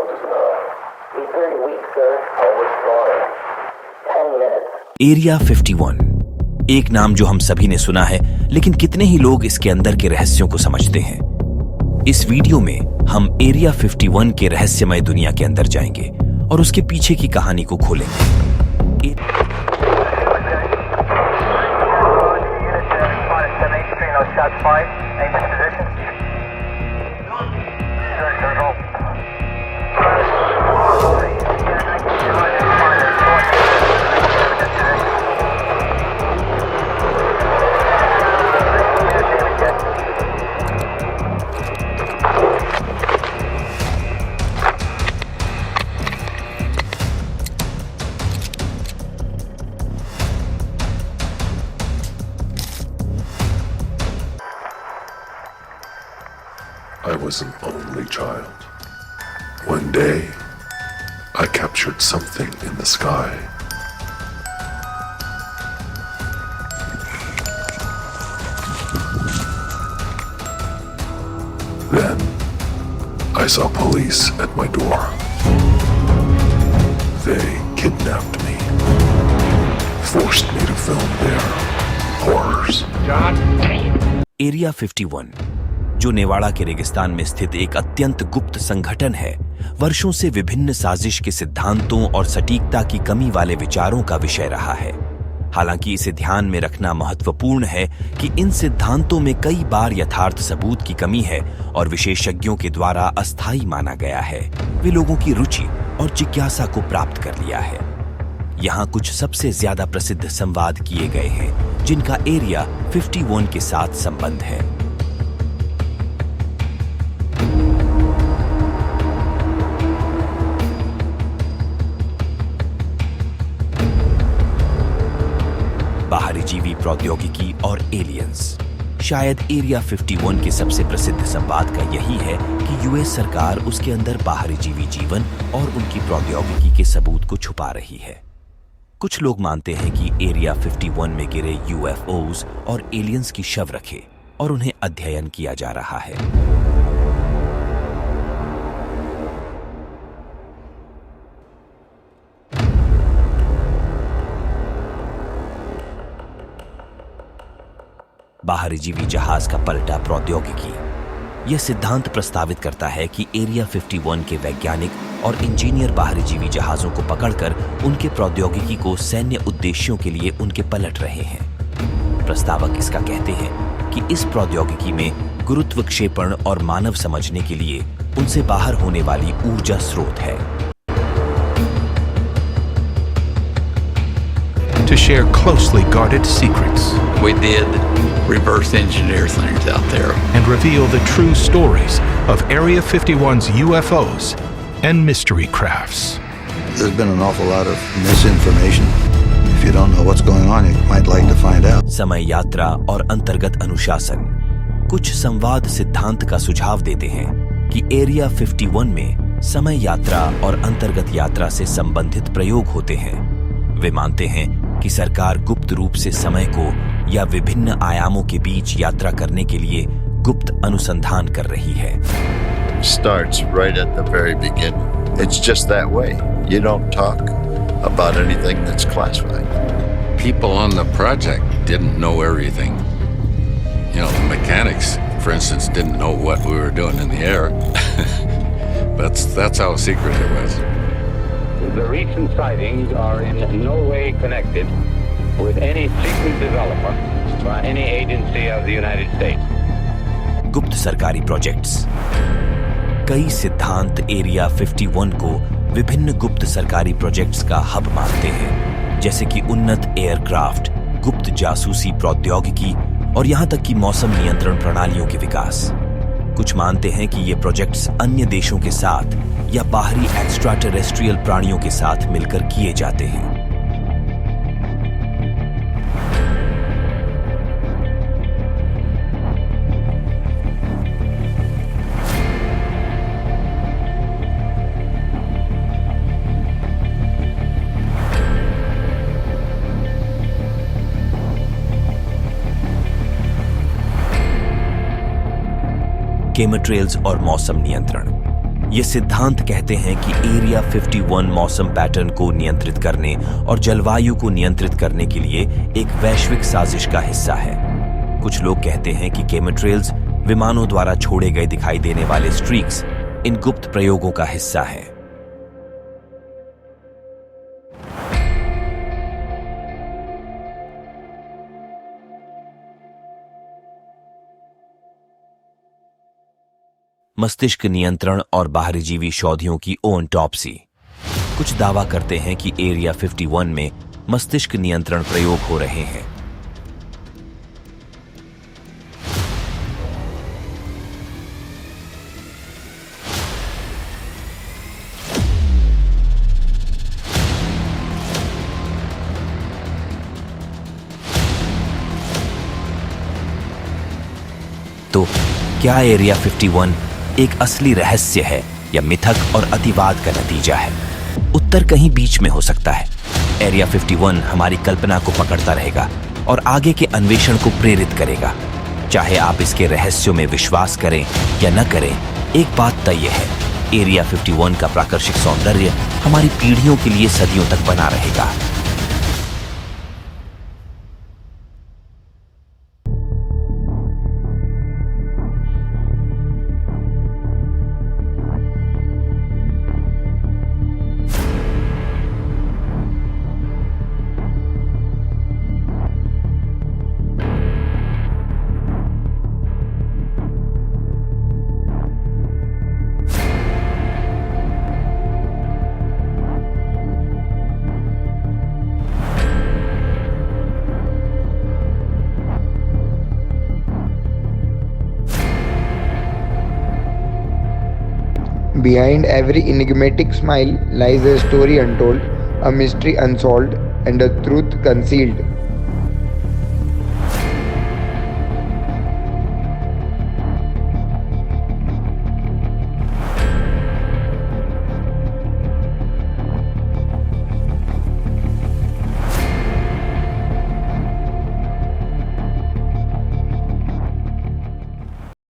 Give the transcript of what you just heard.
He's very weak, sir. Almost gone. 10 minutes. Area 51 एक नाम जो हम सभी ने सुना है, लेकिन कितने ही लोग इसके अंदर के रहस्यों को समझते हैं। इस वीडियो में हम एरिया 51 के रहस्यमय दुनिया के अंदर जाएंगे और उसके पीछे की कहानी को खोलेंगे। I was an only child. One day, I captured something in the sky. Then, I saw police at my door. They kidnapped me, forced me to film their horrors. Area 51 जो नेवाड़ा के रेगिस्तान में स्थित एक अत्यंत गुप्त संगठन है, वर्षों से विभिन्न साजिश के सिद्धांतों और सटीकता की कमी वाले विचारों का विषय रहा है। हालांकि इसे ध्यान में रखना महत्वपूर्ण है कि इन सिद्धांतों में कई बार यथार्थ सबूत की कमी है और विशेषज्ञों के द्वारा अस्थायी माना गया है। वे लोगों की रुचि और जिज्ञासा को प्राप्त कर लिया है। यहाँ कुछ सबसे ज्यादा प्रसिद्ध संवाद किए गए हैं जिनका एरिया 51 के साथ संबंध है। बाहरी जीवी प्रौद्योगिकी और एलियंस। शायद एरिया 51 के सबसे प्रसिद्ध संवाद का यही है कि यूएस सरकार उसके अंदर बाहरी जीवी जीवन और उनकी प्रौद्योगिकी के सबूत को छुपा रही है। कुछ लोग मानते हैं कि एरिया 51 में गिरे यूएफओज और एलियंस की शव रखे और उन्हें अध्ययन किया जा रहा है। बाहरी जीवी जहाज का पलटा प्रौद्योगिकी। यह सिद्धांत प्रस्तावित करता है कि एरिया 51 के वैज्ञानिक और इंजीनियर बाहरी जीवी जहाजों को पकड़कर उनके प्रौद्योगिकी को सैन्य उद्देश्यों के लिए उनके पलट रहे हैं। प्रस्तावक इसका कहते हैं कि इस प्रौद्योगिकी में गुरुत्वक्षेपण और मानव समझने के लिए उनसे बाहर होने वाली ऊर्जा स्रोत है। To share closely guarded secrets. We did reverse engineer things out there. And reveal the true stories of Area 51's UFOs and mystery crafts. There's been an awful lot of misinformation. If you don't know what's going on, you might like to find out. समय यात्रा और अंतर्गत अनुशासन। कुछ संवाद सिद्धांत का सुझाव देते हैं कि एरिया 51 में समय यात्रा और अंतर्गत यात्रा से संबंधित प्रयोग होते हैं। वे मानते हैं कि सरकार गुप्त रूप से समय को या विभिन्न आयामों के बीच यात्रा करने के लिए गुप्त अनुसंधान कर रही है। Starts right at the very beginning. It's just that way. You don't talk about anything that's classified. People on the project didn't know everything. You know, the mechanics, for instance, didn't know what we were doing in the air. That's how secret it was. The recent sightings are in no way connected with any secret development by any agency of the United States. गुप्त सरकारी projects. कई सिद्धांत area 51 को विभिन्न गुप्त सरकारी projects का hub मानते हैं, जैसे कि उन्नत एयरक्राफ्ट, गुप्त जासूसी प्रौद्योगिकी और यहां तक कि मौसम नियंत्रण प्रणालियों के विकास। कुछ मानते हैं कि ये प्रोजेक्ट्स अन्य देशों के साथ या बाहरी एक्स्ट्रा टेरेस्ट्रियल प्राणियों के साथ मिलकर किए जाते हैं। केमिट्रेल्स और मौसम नियंत्रण। ये सिद्धांत कहते हैं कि एरिया 51 मौसम पैटर्न को नियंत्रित करने और जलवायु को नियंत्रित करने के लिए एक वैश्विक साजिश का हिस्सा है। कुछ लोग कहते हैं कि केमिट्रेल्स, विमानों द्वारा छोड़े गए दिखाई देने वाले स्ट्रीक्स, इन गुप्त प्रयोगों का हिस्सा हैं। मस्तिष्क नियंत्रण और बाहरीजीवी शोधियों की ओनटॉप्सी। कुछ दावा करते हैं कि एरिया 51 में मस्तिष्क नियंत्रण प्रयोग हो रहे हैं। तो क्या एरिया 51 एक असली रहस्य है या मिथक और अतिवाद का नतीजा है? उत्तर कहीं बीच में हो सकता है। एरिया 51 हमारी कल्पना को पकड़ता रहेगा और आगे के अन्वेषण को प्रेरित करेगा। चाहे आप इसके रहस्यों में विश्वास करें या न करें, एक बात तय है, एरिया 51 का प्राकृतिक सौंदर्य हमारी पीढ़ियों के लिए सदियों तक बना रहेगा। Behind every enigmatic smile lies a story untold, a mystery unsolved, and a truth concealed.